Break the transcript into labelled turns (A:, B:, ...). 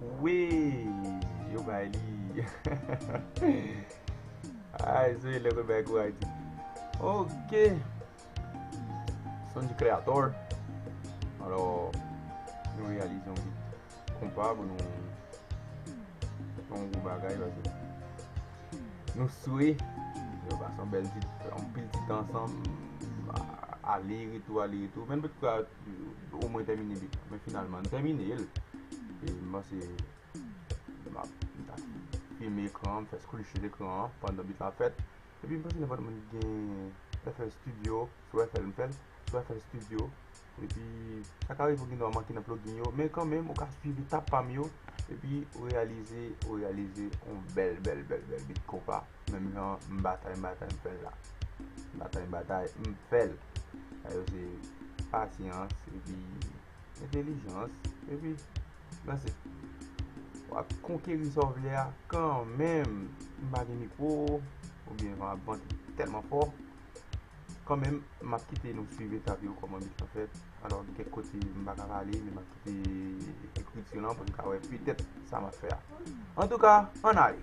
A: Oui, yo Bailey. Ai, c'est le Québec White. Ok, son du créateur. Alors, nous réalisons vite. Konpa pour nous bagay parce que nous souhaitons, nous passons un petit ensemble, aller retour. Même peut-être au moins terminer vite. Mais finalement, terminer. Et moi, c'est ma filmer l'écran, faire scratcher l'écran pendant que la fête. Et puis, parce que n'importe qui faire studio, soit faire une fête, soit faire studio. Et puis, ça arrive pour nous manquer un plugin, mais quand même, on peut suivre étape par mieux. Et puis, réaliser une belle bite compas. Même genre, bataille, fait là. Bataille, fait. C'est patience, et puis, intelligence. Et puis, là, c'est conquérir son verre quand même, pas de micro, ou bien ma bande tellement fort, quand même, m'a quitté nous suivre ta vidéo comment bien fait. Alors, de quel côté, m'a pas aller, mais m'a quitté écriture là, parce que ouais, peut-être ça m'a fait. En tout cas, on arrive.